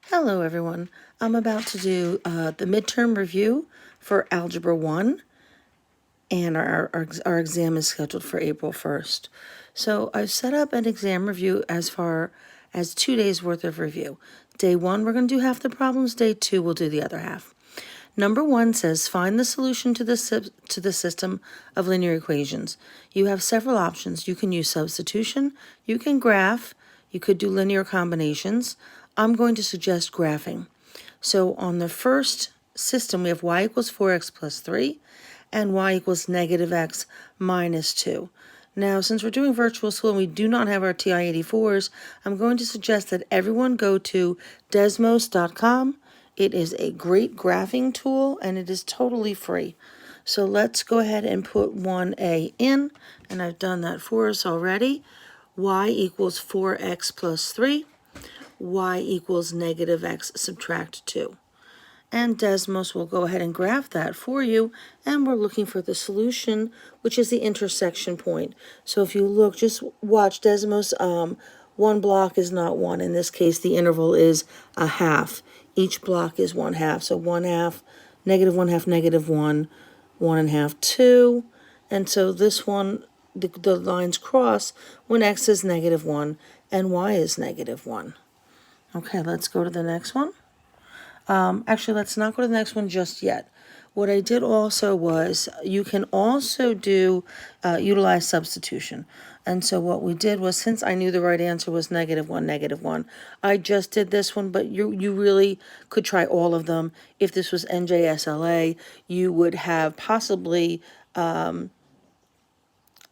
Hello everyone. I'm about to do the midterm review for Algebra 1, and our exam is scheduled for April 1st. So I've set up an exam review as far as 2 days worth of review. Day 1 we're going to do half the problems, day 2 we'll do the other half. Number 1 says find the solution to the system of linear equations. You have several options. You can use substitution, you can graph, you could do linear combinations. I'm going to suggest graphing. So on the first system, we have y equals 4x plus 3 and y equals negative x minus 2. Now, since we're doing virtual school and we do not have our TI-84s, I'm going to suggest that everyone go to desmos.com. It is a great graphing tool, and it is totally free. So let's go ahead and put 1a in, and I've done that for us already. Y equals 4x plus 3. Y equals negative x subtract 2. And Desmos will go ahead and graph that for you, and we're looking for the solution, which is the intersection point. So if you look, just watch Desmos, one block is not 1. In this case, the interval is a half. Each block is 1/2. So 1/2, negative 1/2, negative 1, 1 1/2, 2. And so this one, the lines cross when x is negative 1 and y is negative 1. Okay, let's go to the next one. Actually, let's not go to the next one just yet. What I did also was you can also do utilize substitution. And so what we did was, since I knew the right answer was negative 1, negative 1, I just did this one, but you really could try all of them. If this was NJSLA, you would have possibly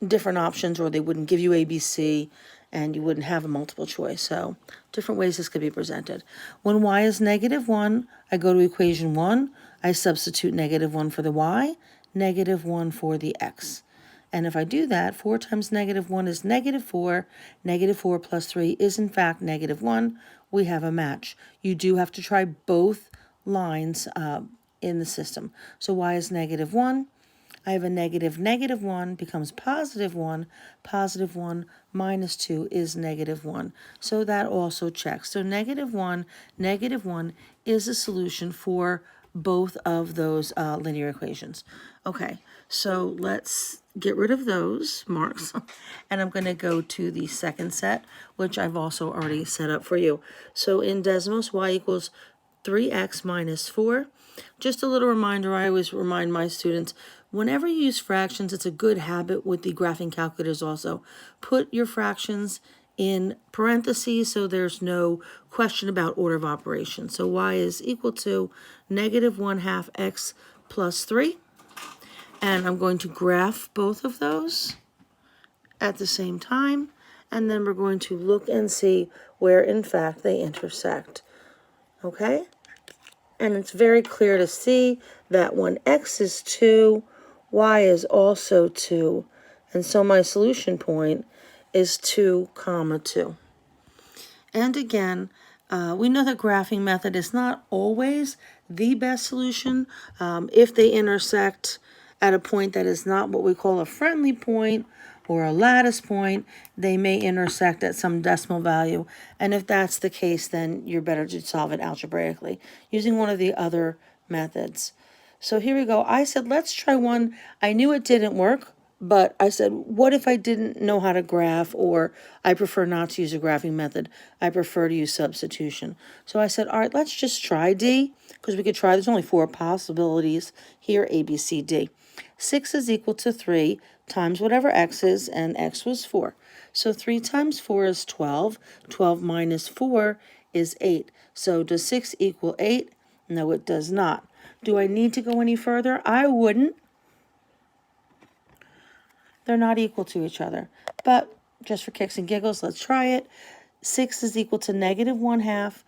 different options, or they wouldn't give you ABC, and you wouldn't have a multiple choice. So different ways this could be presented. When y is negative 1, I go to equation 1. I substitute negative 1 for the y, negative 1 for the x. And if I do that, 4 times negative 1 is negative 4. Negative 4 plus 3 is, in fact, negative 1. We have a match. You do have to try both lines in the system. So y is negative 1. I have a negative 1 becomes positive 1. Positive 1 minus 2 is negative 1. So that also checks. So negative 1 is a solution for both of those linear equations. Okay, so let's get rid of those marks. And I'm going to go to the second set, which I've also already set up for you. So in Desmos, y equals 3x minus 4. Just a little reminder, I always remind my students, whenever you use fractions, it's a good habit with the graphing calculators also. Put your fractions in parentheses so there's no question about order of operation. So y is equal to negative 1/2 x plus 3. And I'm going to graph both of those at the same time. And then we're going to look and see where, in fact, they intersect. Okay? And it's very clear to see that when x is 2, y is also 2. And so my solution point is 2, 2. And again, we know that graphing method is not always the best solution. If they intersect at a point that is not what we call a friendly point or a lattice point, they may intersect at some decimal value. And if that's the case, then you're better to solve it algebraically using one of the other methods. So here we go. I said, let's try one. I knew it didn't work, but I said, what if I didn't know how to graph, or I prefer not to use a graphing method. I prefer to use substitution. So I said, all right, let's just try D, because we could try. There's only 4 possibilities here, A, B, C, D. 6 is equal to 3 times whatever x is, and x was 4. So 3 times 4 is 12. 12 minus 4 is 8. So does 6 equal 8? No, it does not. Do I need to go any further? I wouldn't. They're not equal to each other. But just for kicks and giggles, let's try it. 6 is equal to negative 1/2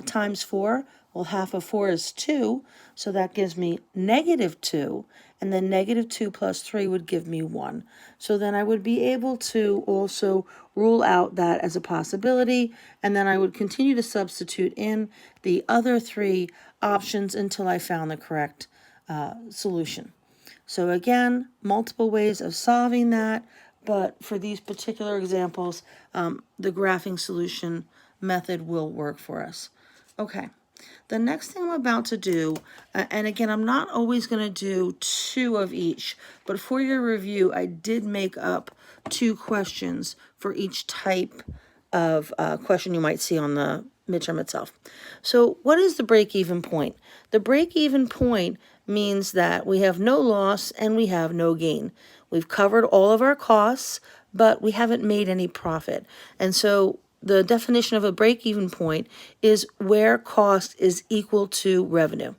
times 4. Well, half of 4 is 2, so that gives me negative 2. And then negative 2 plus 3 would give me 1. So then I would be able to also rule out that as a possibility, and then I would continue to substitute in the other 3 options until I found the correct solution. So again, multiple ways of solving that, but for these particular examples, the graphing solution method will work for us. Okay. The next thing I'm about to do, and again, I'm not always going to do 2 of each, but for your review, I did make up 2 questions for each type of question you might see on the midterm itself. So what is the break-even point? The break-even point means that we have no loss and we have no gain. We've covered all of our costs, but we haven't made any profit. And so the definition of a break-even point is where cost is equal to revenue.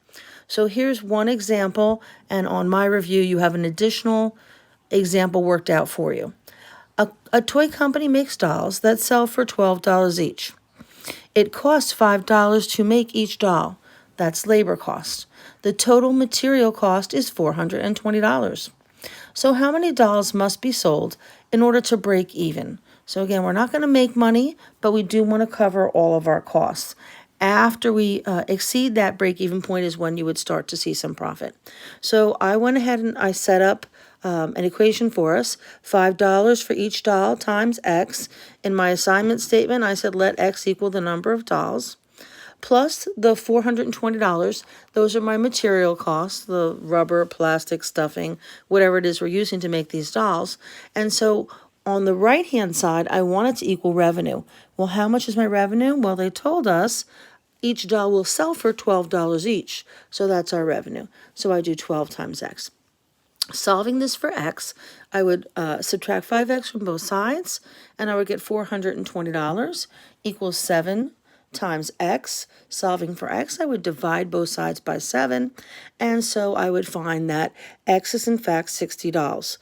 So here's one example, and on my review, you have an additional example worked out for you. A toy company makes dolls that sell for $12 each. It costs $5 to make each doll. That's labor cost. The total material cost is $420. So how many dolls must be sold in order to break even? So again, we're not going to make money, but we do want to cover all of our costs. After we exceed that break-even point is when you would start to see some profit. So I went ahead and I set up an equation for us, $5 for each doll times X. In my assignment statement, I said let X equal the number of dolls, plus the $420. Those are my material costs, the rubber, plastic, stuffing, whatever it is we're using to make these dolls. And so on the right-hand side, I want it to equal revenue. Well, how much is my revenue? Well, they told us each doll will sell for $12 each. So that's our revenue. So I do 12 times X. Solving this for X, I would subtract 5X from both sides, and I would get $420 equals 7 times X. Solving for X, I would divide both sides by 7, and so I would find that X is in fact $60.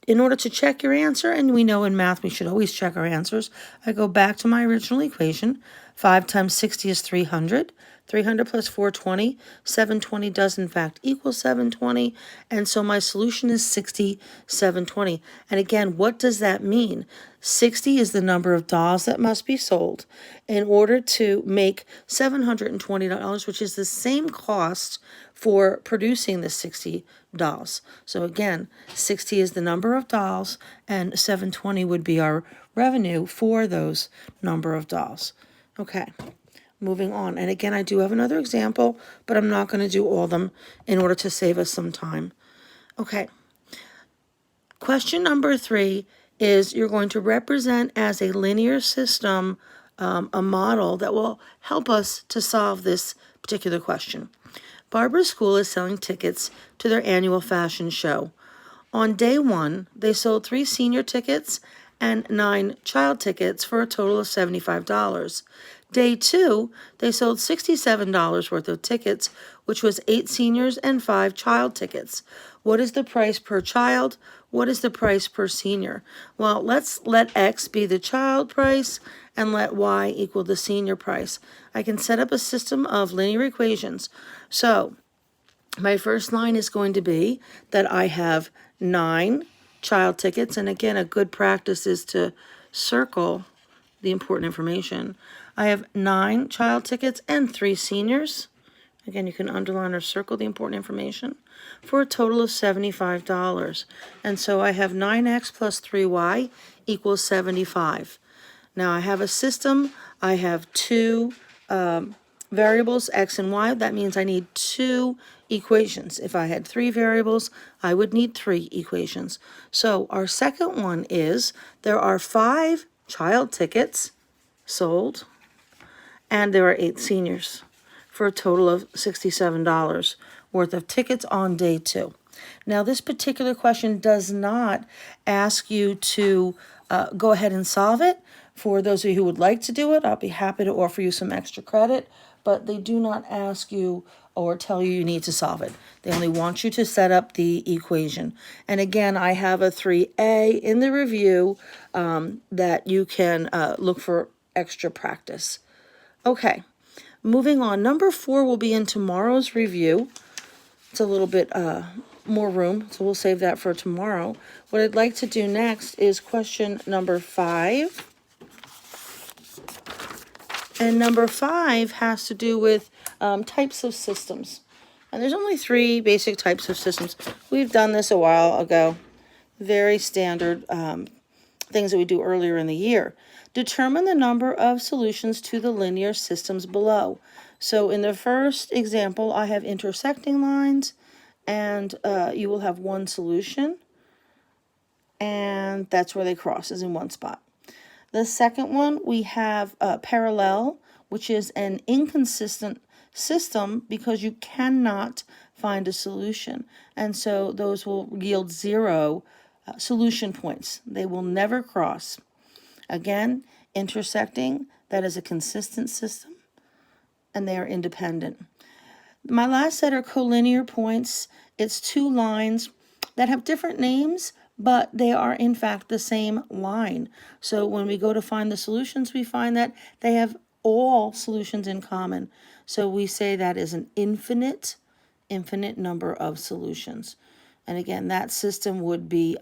In order to check your answer, and we know in math we should always check our answers, I go back to my original equation. 5 times 60 is 300. 300 plus 420, 720 does in fact equal 720, and so my solution is 60, 720. And again, what does that mean? 60 is the number of dolls that must be sold in order to make $720, which is the same cost for producing the 60 dolls. So again, 60 is the number of dolls, and 720 would be our revenue for those number of dolls. Okay. Moving on. And again, I do have another example, but I'm not going to do all of them in order to save us some time. Okay. Question number 3 is you're going to represent as a linear system a model that will help us to solve this particular question. Barbara's school is selling tickets to their annual fashion show. On day 1, they sold 3 senior tickets and 9 child tickets for a total of $75. Day 2, they sold $67 worth of tickets, which was 8 seniors and 5 child tickets. What is the price per child? What is the price per senior? Well, let's let X be the child price and let Y equal the senior price. I can set up a system of linear equations. So my first line is going to be that I have 9 child tickets, and again, a good practice is to circle the important information. I have 9 child tickets and 3 seniors. Again, you can underline or circle the important information for a total of $75. And so I have 9x plus 3y equals 75. Now I have a system. I have 2 variables, x and y. That means I need 2 equations. If I had 3 variables, I would need 3 equations. So our second one is there are 5 child tickets sold, and there are 8 seniors for a total of $67 worth of tickets on day 2. Now, this particular question does not ask you to go ahead and solve it. For those of you who would like to do it, I'll be happy to offer you some extra credit, but they do not ask you or tell you need to solve it. They only want you to set up the equation. And again, I have a 3A in the review that you can look for extra practice. Okay, moving on. Number 4 will be in tomorrow's review. It's a little bit more room, so we'll save that for tomorrow. What I'd like to do next is question number 5. And number 5 has to do with types of systems. And there's only 3 basic types of systems. We've done this a while ago. Very standard things that we do earlier in the year. Determine the number of solutions to the linear systems below. So in the first example, I have intersecting lines, and you will have one solution, and that's where they cross, is in one spot. The second one, we have parallel, which is an inconsistent system because you cannot find a solution. And so those will yield 0 solution points. They will never cross. Again, intersecting, that is a consistent system, and they are independent. My last set are collinear points. It's two lines that have different names, but they are in fact the same line. So when we go to find the solutions, we find that they have all solutions in common. So we say that is an infinite number of solutions. And again, that system would be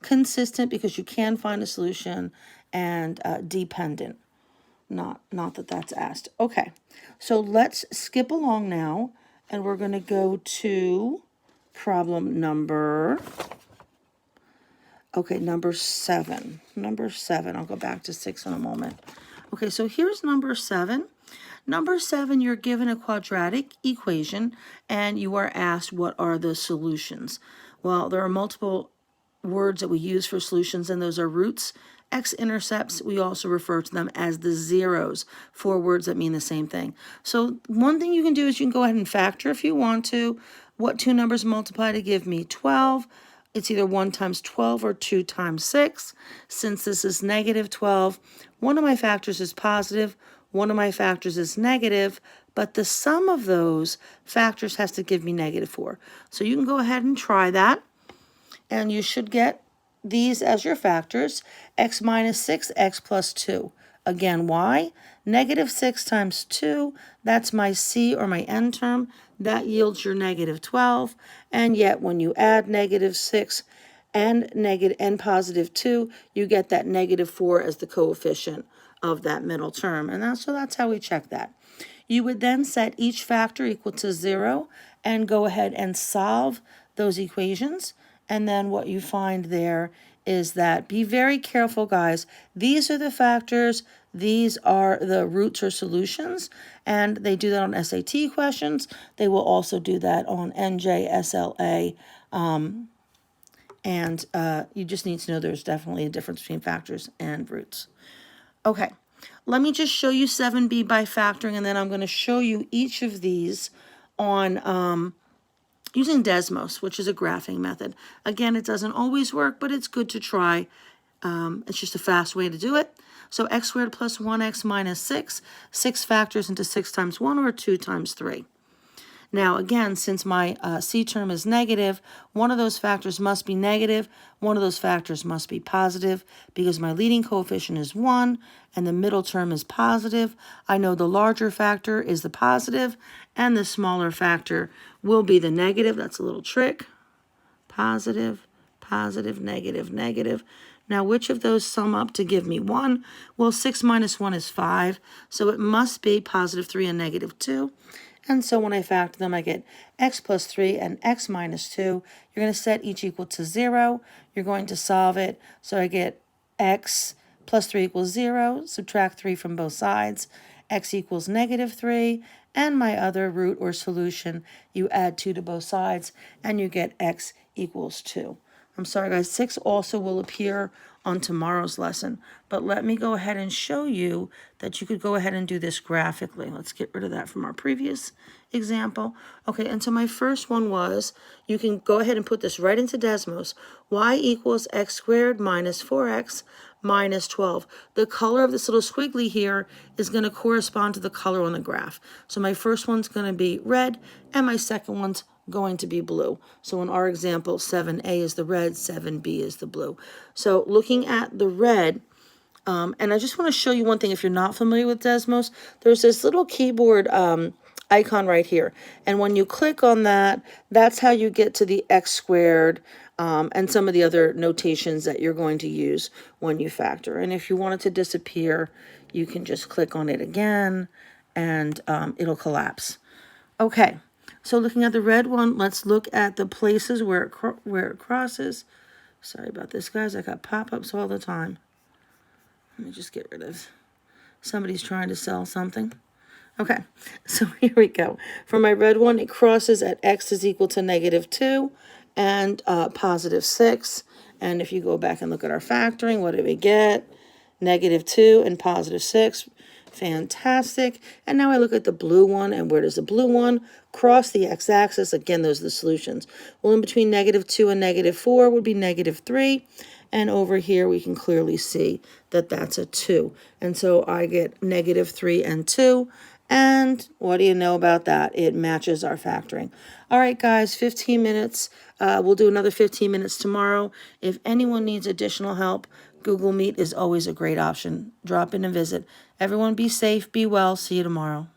consistent because you can find a solution, and dependent. Not that that's asked. Okay, so let's skip along now, and we're going to go to problem number 7. Number 7. I'll go back to 6 in a moment. Okay, so here's number 7. Number 7, you're given a quadratic equation, and you are asked what are the solutions. Well, there are multiple words that we use for solutions, and those are roots, x-intercepts. We also refer to them as the zeros, 4 words that mean the same thing. So one thing you can do is you can go ahead and factor if you want to. What 2 numbers multiply to give me 12? It's either 1 times 12 or 2 times 6. Since this is negative 12, one of my factors is positive, one of my factors is negative, but the sum of those factors has to give me negative 4. So you can go ahead and try that, and you should get these as your factors, x minus 6, x plus 2. Again, why? Negative 6 times 2, that's my c or my n term. That yields your negative 12. And yet when you add negative 6 and positive 2, you get that negative 4 as the coefficient of that middle term. And that's how we check that. You would then set each factor equal to 0 and go ahead and solve those equations. And then what you find there is that, be very careful, guys. These are the factors. These are the roots or solutions. And they do that on SAT questions. They will also do that on NJSLA. You just need to know there's definitely a difference between factors and roots. Okay, let me just show you 7b by factoring, and then I'm going to show you each of these on using Desmos, which is a graphing method. Again, it doesn't always work, but it's good to try. It's just a fast way to do it. So x squared plus 1x minus 6, 6 factors into 6 times 1 or 2 times 3. Now, again, since my c term is negative, one of those factors must be negative, one of those factors must be positive, because my leading coefficient is 1 and the middle term is positive. I know the larger factor is the positive and the smaller factor will be the negative. That's a little trick. Positive, positive, negative, negative. Now, which of those sum up to give me 1? Well, 6 minus 1 is 5, so it must be positive 3 and negative 2. And so when I factor them, I get x plus 3 and x minus 2. You're going to set each equal to 0. You're going to solve it. So I get x plus 3 equals 0. Subtract 3 from both sides. X equals negative 3. And my other root or solution, you add 2 to both sides, and you get x equals 2. I'm sorry, guys. 6 also will appear on tomorrow's lesson. But let me go ahead and show you that you could go ahead and do this graphically. Let's get rid of that from our previous example. Okay, and so my first one was, you can go ahead and put this right into Desmos. Y equals x squared minus 4x minus 12. The color of this little squiggly here is going to correspond to the color on the graph. So my first one's going to be red, and my second one's going to be blue. So in our example, 7a is the red, 7b is the blue. So looking at the red, and I just want to show you one thing if you're not familiar with Desmos, there's this little keyboard icon right here. And when you click on that, that's how you get to the x squared and some of the other notations that you're going to use when you factor. And if you want it to disappear, you can just click on it again and it'll collapse. Okay. So looking at the red one, let's look at the places where it crosses. Sorry about this, guys. I got pop-ups all the time. Let me just get rid of, somebody's trying to sell something. Okay, so here we go. For my red one, it crosses at x is equal to -2 and +6. And if you go back and look at our factoring, what did we get? -2 and +6. Fantastic. And now I look at the blue one, and where does the blue one cross the x-axis? Again, those are the solutions. Well, in between -2 and -4 would be -3. And over here, we can clearly see that that's a 2. And so I get -3 and 2. And what do you know about that? It matches our factoring. All right, guys, 15 minutes. We'll do another 15 minutes tomorrow. If anyone needs additional help, Google Meet is always a great option. Drop in and visit. Everyone be safe, be well. See you tomorrow.